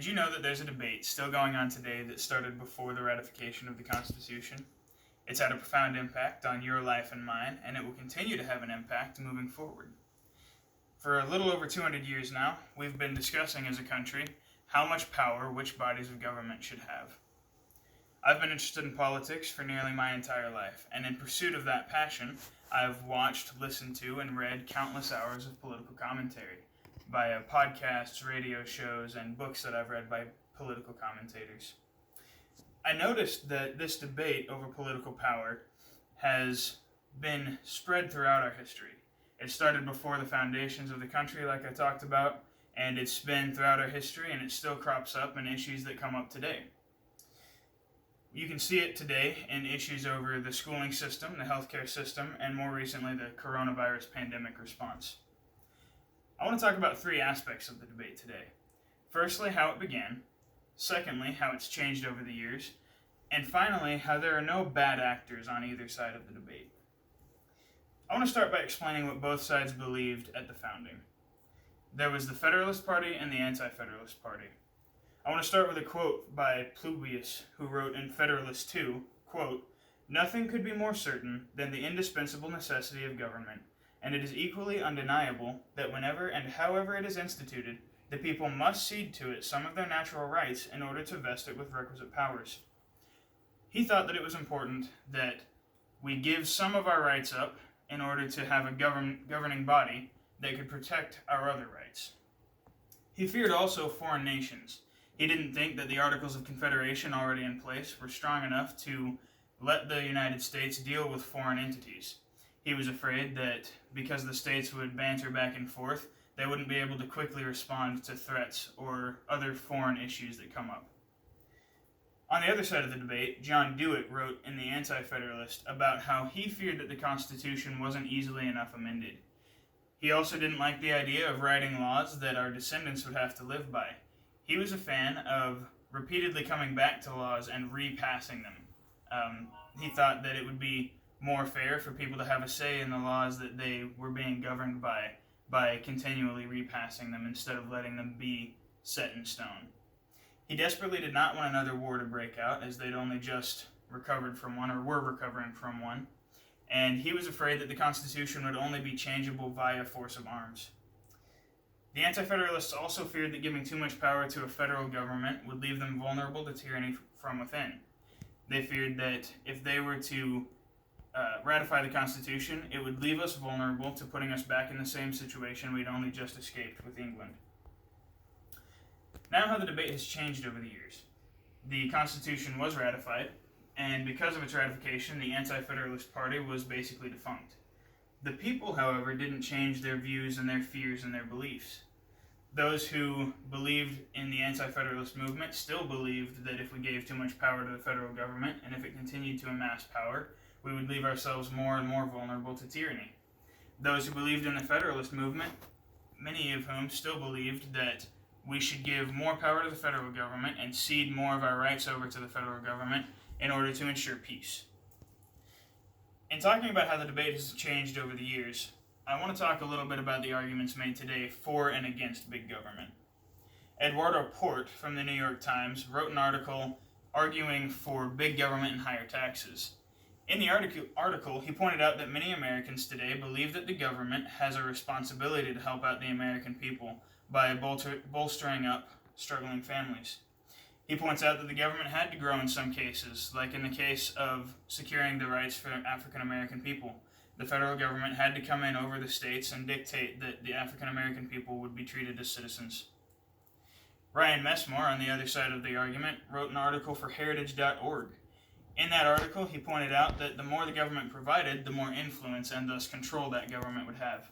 Did you know that there's a debate still going on today that started before the ratification of the Constitution? It's had a profound impact on your life and mine, and it will continue to have an impact moving forward. For a little over 200 years now, we've been discussing as a country how much power which bodies of government should have. I've been interested in politics for nearly my entire life, and in pursuit of that passion, I've watched, listened to, and read countless hours of political commentary via podcasts, radio shows, and books that I've read by political commentators. I noticed that this debate over political power has been spread throughout our history. It started before the foundations of the country, like I talked about, and it's been throughout our history, and it still crops up in issues that come up today. You can see it today in issues over the schooling system, the healthcare system, and more recently the coronavirus pandemic response. I want to talk about three aspects of the debate today. Firstly, how it began. Secondly, how it's changed over the years. And finally, how there are no bad actors on either side of the debate. I want to start by explaining what both sides believed at the founding. There was the Federalist Party and the Anti-Federalist Party. I want to start with a quote by Publius, who wrote in Federalist II, quote, "Nothing could be more certain than the indispensable necessity of government, and it is equally undeniable that whenever and however it is instituted, the people must cede to it some of their natural rights in order to vest it with requisite powers." He thought that it was important that we give some of our rights up in order to have a governing body that could protect our other rights. He feared also foreign nations. He didn't think that the Articles of Confederation already in place were strong enough to let the United States deal with foreign entities. He was afraid that because the states would banter back and forth, they wouldn't be able to quickly respond to threats or other foreign issues that come up. On the other side of the debate, John Dewey wrote in the Anti-Federalist about how he feared that the Constitution wasn't easily enough amended. He also didn't like the idea of writing laws that our descendants would have to live by. He was a fan of repeatedly coming back to laws and repassing them. He thought that it would be more fair for people to have a say in the laws that they were being governed by continually repassing them instead of letting them be set in stone. He desperately did not want another war to break out, as they'd only just recovered from one, or were recovering from one, and he was afraid that the Constitution would only be changeable via force of arms. The Anti-Federalists also feared that giving too much power to a federal government would leave them vulnerable to tyranny from within. They feared that if they were to ratify the Constitution, it would leave us vulnerable to putting us back in the same situation we'd only just escaped with England. Now how the debate has changed over the years. The Constitution was ratified, and because of its ratification, the Anti-Federalist Party was basically defunct. The people, however, didn't change their views and their fears and their beliefs. Those who believed in the Anti-Federalist movement still believed that if we gave too much power to the federal government, and if it continued to amass power, we would leave ourselves more and more vulnerable to tyranny. Those who believed in the Federalist movement, many of whom still believed that we should give more power to the federal government and cede more of our rights over to the federal government in order to ensure peace. In talking about how the debate has changed over the years, I want to talk a little bit about the arguments made today for and against big government. Eduardo Port from the New York Times wrote an article arguing for big government and higher taxes. In the article, he pointed out that many Americans today believe that the government has a responsibility to help out the American people by bolstering up struggling families. He points out that the government had to grow in some cases, like in the case of securing the rights for African American people. The federal government had to come in over the states and dictate that the African American people would be treated as citizens. Ryan Messmore, on the other side of the argument, wrote an article for Heritage.org. In that article, he pointed out that the more the government provided, the more influence and thus control that government would have.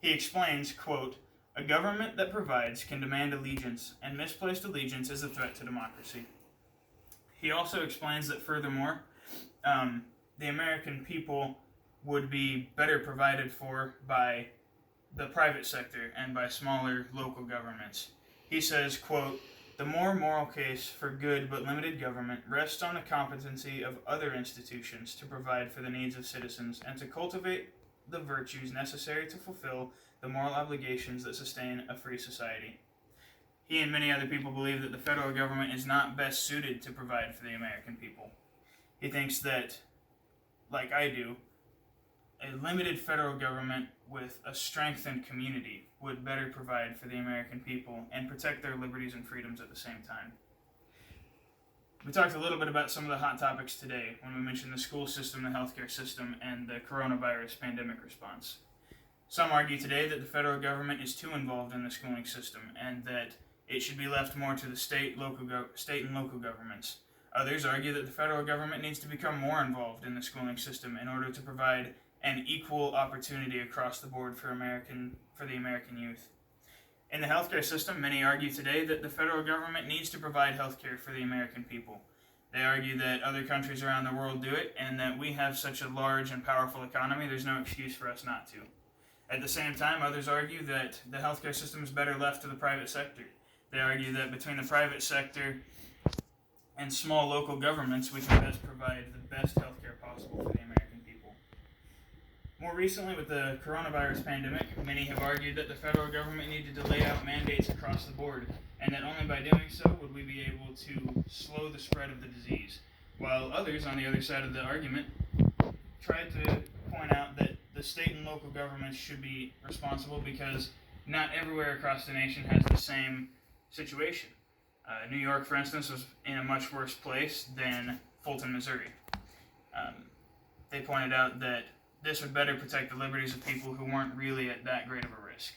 He explains, quote, "A government that provides can demand allegiance, and misplaced allegiance is a threat to democracy." He also explains that furthermore, the American people would be better provided for by the private sector and by smaller local governments. He says, quote, "The more moral case for good but limited government rests on the competency of other institutions to provide for the needs of citizens and to cultivate the virtues necessary to fulfill the moral obligations that sustain a free society." He and many other people believe that the federal government is not best suited to provide for the American people. He thinks that, like I do, a limited federal government with a strengthened community would better provide for the American people and protect their liberties and freedoms at the same time. We talked a little bit about some of the hot topics today when we mentioned the school system, the healthcare system, and the coronavirus pandemic response. Some argue today that the federal government is too involved in the schooling system and that it should be left more to the state and local governments. Others argue that the federal government needs to become more involved in the schooling system in order to provide an equal opportunity across the board for the American youth. In the healthcare system, many argue today that the federal government needs to provide healthcare for the American people. They argue that other countries around the world do it and that we have such a large and powerful economy, there's no excuse for us not to. At the same time, others argue that the healthcare system is better left to the private sector. They argue that between the private sector and small local governments, we can best provide the best healthcare possible for the American people. More recently, with the coronavirus pandemic, many have argued that the federal government needed to lay out mandates across the board, and that only by doing so would we be able to slow the spread of the disease, while others on the other side of the argument tried to point out that the state and local governments should be responsible because not everywhere across the nation has the same situation. New York, for instance, was in a much worse place than Fulton, Missouri. They pointed out that this would better protect the liberties of people who weren't really at that great of a risk.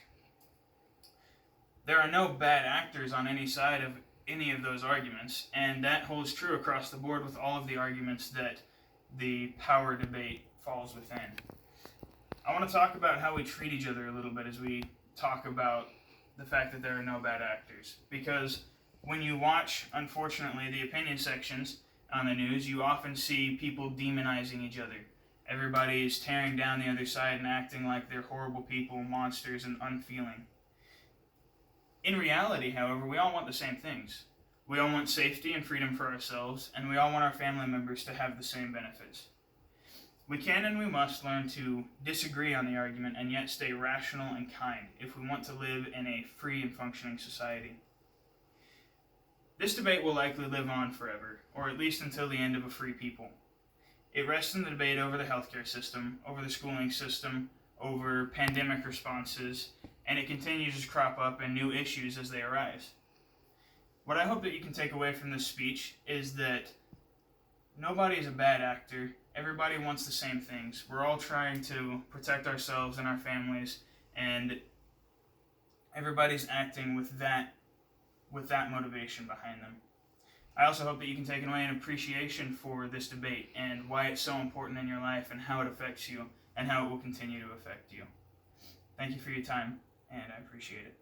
There are no bad actors on any side of any of those arguments, and that holds true across the board with all of the arguments that the power debate falls within. I want to talk about how we treat each other a little bit as we talk about the fact that there are no bad actors, because when you watch, unfortunately, the opinion sections on the news, you often see people demonizing each other. Everybody is tearing down the other side and acting like they're horrible people, monsters, and unfeeling. In reality, however, we all want the same things. We all want safety and freedom for ourselves, and we all want our family members to have the same benefits. We can and we must learn to disagree on the argument and yet stay rational and kind if we want to live in a free and functioning society. This debate will likely live on forever, or at least until the end of a free people. It rests in the debate over the healthcare system, over the schooling system, over pandemic responses, and it continues to crop up in new issues as they arise. What I hope that you can take away from this speech is that nobody is a bad actor. Everybody wants the same things. We're all trying to protect ourselves and our families, and everybody's acting with that motivation behind them. I also hope that you can take away an appreciation for this debate and why it's so important in your life and how it affects you and how it will continue to affect you. Thank you for your time, and I appreciate it.